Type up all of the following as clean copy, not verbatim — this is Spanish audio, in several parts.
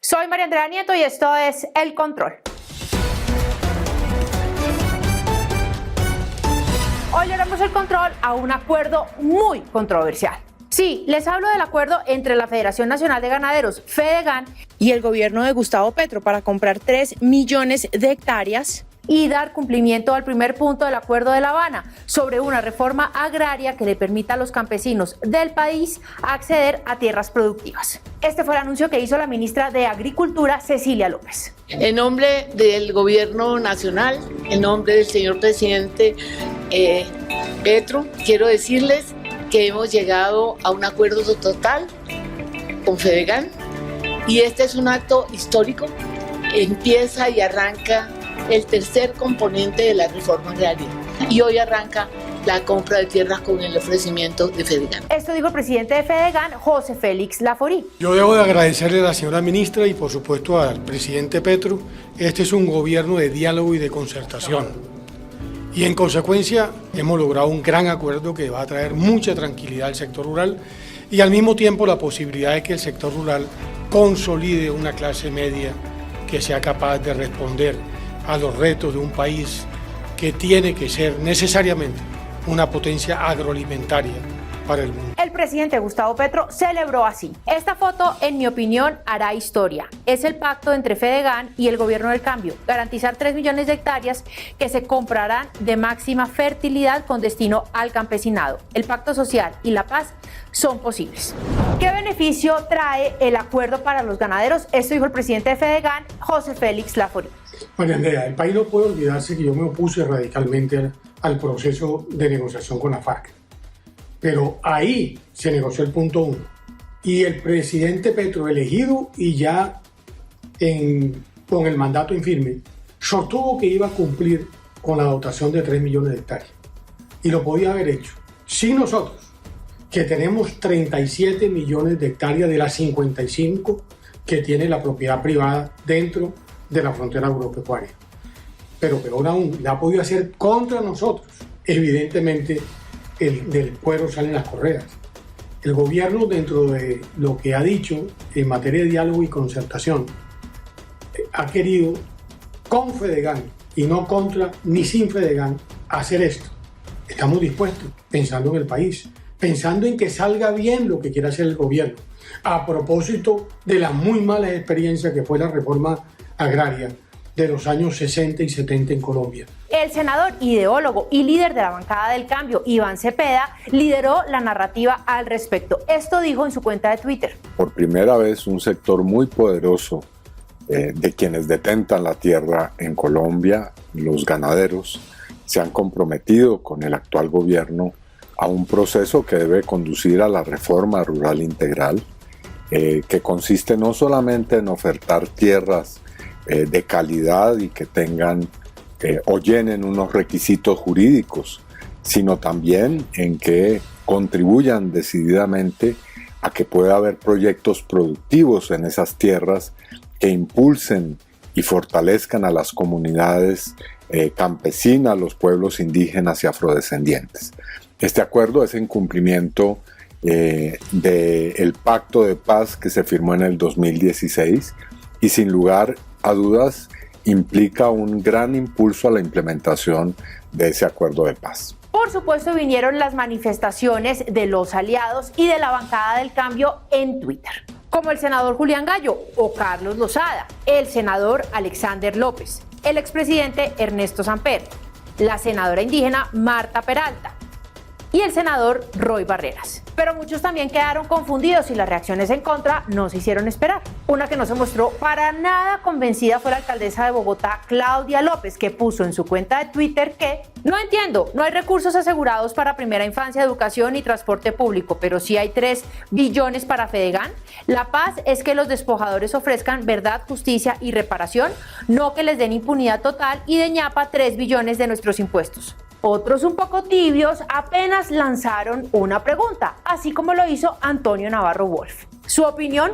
Soy María Andrea Nieto y esto es El Control. Hoy le damos el control a un acuerdo muy controversial. Sí, les hablo del acuerdo entre la Federación Nacional de Ganaderos, Fedegan, y el gobierno de Gustavo Petro para comprar 3 millones de hectáreas y dar cumplimiento al primer punto del Acuerdo de La Habana sobre una reforma agraria que le permita a los campesinos del país acceder a tierras productivas. Este fue el anuncio que hizo la ministra de Agricultura, Cecilia López. En nombre del Gobierno Nacional, en nombre del señor presidente Petro, quiero decirles que hemos llegado a un acuerdo total con Fedegan y este es un acto histórico. Empieza y arranca el tercer componente de la reforma agraria y hoy arranca la compra de tierras con el ofrecimiento de Fedegan. Esto dijo el presidente de Fedegan, José Félix Laforí. Yo debo de agradecerle a la señora ministra y por supuesto al presidente Petro. Este es un gobierno de diálogo y de concertación. Y en consecuencia hemos logrado un gran acuerdo que va a traer mucha tranquilidad al sector rural y al mismo tiempo la posibilidad de que el sector rural consolide una clase media que sea capaz de responder a los retos de un país que tiene que ser necesariamente una potencia agroalimentaria para el mundo. El presidente Gustavo Petro celebró así. Esta foto, en mi opinión, hará historia. Es el pacto entre Fedegan y el Gobierno del Cambio. Garantizar 3 millones de hectáreas que se comprarán de máxima fertilidad con destino al campesinado. El pacto social y la paz son posibles. ¿Qué beneficio trae el acuerdo para los ganaderos? Esto dijo el presidente de Fedegan, José Félix Laforí. María Andrea, el país no puede olvidarse que yo me opuse radicalmente al proceso de negociación con la FARC. Pero ahí se negoció el punto 1 y el presidente Petro elegido y ya con el mandato en firme sostuvo que iba a cumplir con la dotación de 3 millones de hectáreas y lo podía haber hecho. Si nosotros, que tenemos 37 millones de hectáreas de las 55 que tiene la propiedad privada dentro de la frontera agropecuaria, pero peor aún, la ha podido hacer contra nosotros, evidentemente. Del cuero salen las correas. El gobierno, dentro de lo que ha dicho en materia de diálogo y concertación, ha querido con Fedegan y no contra ni sin Fedegan hacer esto. Estamos dispuestos, pensando en el país, pensando en que salga bien lo que quiera hacer el gobierno, a propósito de las muy malas experiencias que fue la reforma agraria de los años 60 y 70 en Colombia. El senador, ideólogo y líder de la bancada del Cambio, Iván Cepeda, lideró la narrativa al respecto. Esto dijo en su cuenta de Twitter. Por primera vez, un sector muy poderoso de quienes detentan la tierra en Colombia, los ganaderos, se han comprometido con el actual gobierno a un proceso que debe conducir a la reforma rural integral, que consiste no solamente en ofertar tierras de calidad y que tengan o llenen unos requisitos jurídicos, sino también en que contribuyan decididamente a que pueda haber proyectos productivos en esas tierras que impulsen y fortalezcan a las comunidades campesinas, los pueblos indígenas y afrodescendientes. Este acuerdo es en cumplimiento del Pacto de Paz que se firmó en el 2016 y sin lugar a dudas implica un gran impulso a la implementación de ese acuerdo de paz. Por supuesto, vinieron las manifestaciones de los aliados y de la bancada del Cambio en Twitter, como el senador Julián Gallo o Carlos Lozada, el senador Alexander López, el expresidente Ernesto Samper, la senadora indígena Marta Peralta y el senador Roy Barreras. Pero muchos también quedaron confundidos y las reacciones en contra no se hicieron esperar. Una que no se mostró para nada convencida fue la alcaldesa de Bogotá, Claudia López, que puso en su cuenta de Twitter que no entiendo, no hay recursos asegurados para primera infancia, educación y transporte público, pero sí hay 3 billones para Fedegan. La paz es que los despojadores ofrezcan verdad, justicia y reparación, no que les den impunidad total y de ñapa 3 billones de nuestros impuestos. Otros un poco tibios apenas lanzaron una pregunta, así como lo hizo Antonio Navarro Wolf. Su opinión,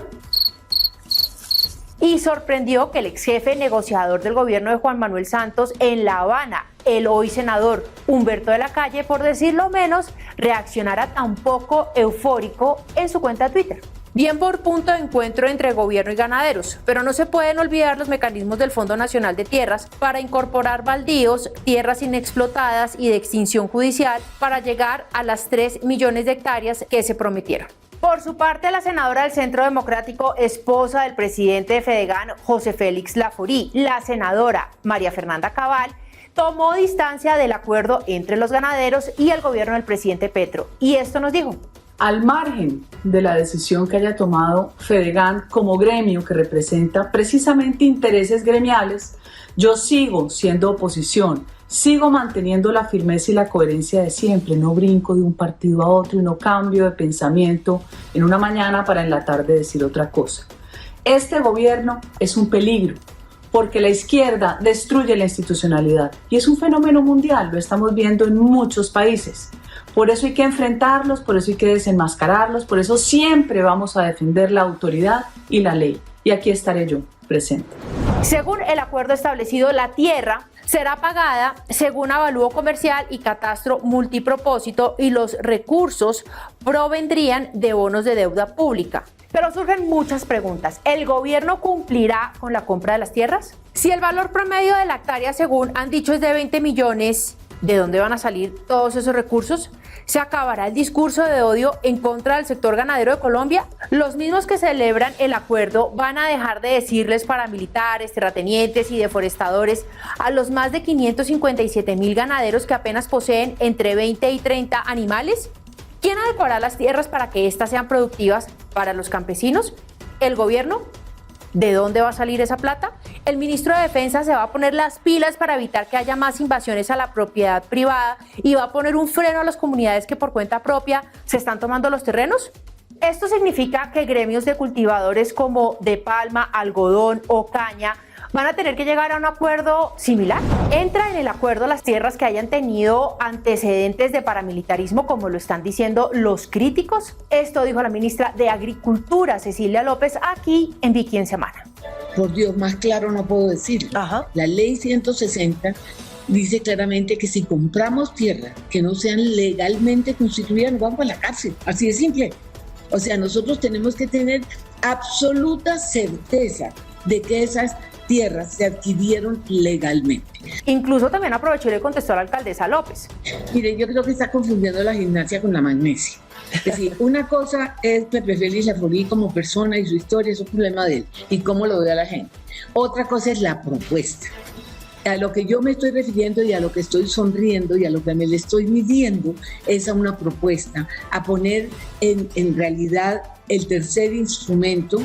y sorprendió que el ex jefe negociador del gobierno de Juan Manuel Santos en La Habana, el hoy senador Humberto de la Calle, por decirlo menos, reaccionara tan poco eufórico en su cuenta de Twitter. Bien por punto de encuentro entre gobierno y ganaderos, pero no se pueden olvidar los mecanismos del Fondo Nacional de Tierras para incorporar baldíos, tierras inexplotadas y de extinción judicial para llegar a las 3 millones de hectáreas que se prometieron. Por su parte, la senadora del Centro Democrático, esposa del presidente de Fedegan, José Félix Laforí, la senadora María Fernanda Cabal, tomó distancia del acuerdo entre los ganaderos y el gobierno del presidente Petro. Y esto nos dijo: al margen de la decisión que haya tomado Fedegan como gremio que representa precisamente intereses gremiales, yo sigo siendo oposición, sigo manteniendo la firmeza y la coherencia de siempre, no brinco de un partido a otro y no cambio de pensamiento en una mañana para en la tarde decir otra cosa. Este gobierno es un peligro porque la izquierda destruye la institucionalidad y es un fenómeno mundial, lo estamos viendo en muchos países. Por eso hay que enfrentarlos, por eso hay que desenmascararlos, por eso siempre vamos a defender la autoridad y la ley. Y aquí estaré yo, presente. Según el acuerdo establecido, la tierra será pagada según avalúo comercial y catastro multipropósito y los recursos provendrían de bonos de deuda pública. Pero surgen muchas preguntas. ¿El gobierno cumplirá con la compra de las tierras? Si el valor promedio de la hectárea, según han dicho, es de 20 millones, ¿de dónde van a salir todos esos recursos? ¿Se acabará el discurso de odio en contra del sector ganadero de Colombia? Los mismos que celebran el acuerdo van a dejar de decirles paramilitares, terratenientes y deforestadores a los más de 557.000 ganaderos que apenas poseen entre 20 y 30 animales. ¿Quién adecuará las tierras para que éstas sean productivas para los campesinos? ¿El gobierno? ¿De dónde va a salir esa plata? El ministro de Defensa se va a poner las pilas para evitar que haya más invasiones a la propiedad privada y va a poner un freno a las comunidades que por cuenta propia se están tomando los terrenos. Esto significa que gremios de cultivadores como de palma, algodón o caña van a tener que llegar a un acuerdo similar. ¿Entra en el acuerdo las tierras que hayan tenido antecedentes de paramilitarismo, como lo están diciendo los críticos? Esto dijo la ministra de Agricultura, Cecilia López, aquí en Vicky en Semana. Por Dios, más claro no puedo decirlo. Ajá. La ley 160 dice claramente que si compramos tierras que no sean legalmente constituidas, nos vamos a la cárcel. Así de simple. O sea, nosotros tenemos que tener absoluta certeza de que esas tierras se adquirieron legalmente. Incluso también aprovechó y le contestó a la alcaldesa López. Mire, yo creo que está confundiendo la gimnasia con la magnesia. Es decir, una cosa es Pepe Félix Laforí como persona y su historia, es un problema de él y cómo lo ve a la gente. Otra cosa es la propuesta. A lo que yo me estoy refiriendo y a lo que estoy sonriendo y a lo que me le estoy midiendo es a una propuesta, a poner en realidad el tercer instrumento,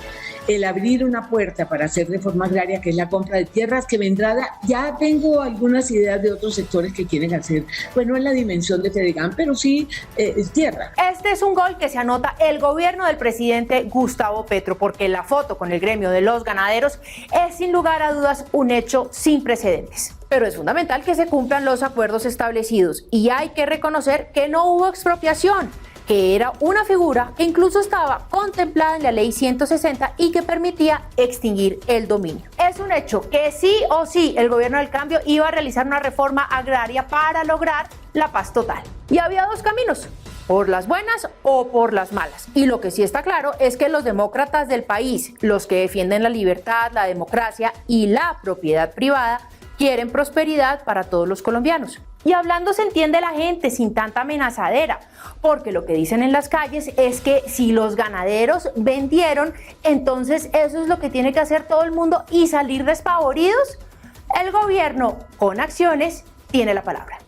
el abrir una puerta para hacer reforma agraria, que es la compra de tierras, que vendrá, ya tengo algunas ideas de otros sectores que quieren hacer, pues no en la dimensión de Fedegan, pero sí es tierra. Este es un gol que se anota el gobierno del presidente Gustavo Petro, porque la foto con el gremio de los ganaderos es sin lugar a dudas un hecho sin precedentes. Pero es fundamental que se cumplan los acuerdos establecidos y hay que reconocer que no hubo expropiación, que era una figura que incluso estaba contemplada en la ley 160 y que permitía extinguir el dominio. Es un hecho que sí o sí el gobierno del cambio iba a realizar una reforma agraria para lograr la paz total. Y había dos caminos: por las buenas o por las malas. Y lo que sí está claro es que los demócratas del país, los que defienden la libertad, la democracia y la propiedad privada, quieren prosperidad para todos los colombianos. Y hablando se entiende la gente sin tanta amenazadera, porque lo que dicen en las calles es que si los ganaderos vendieron, entonces eso es lo que tiene que hacer todo el mundo y salir despavoridos. El gobierno, con acciones, tiene la palabra.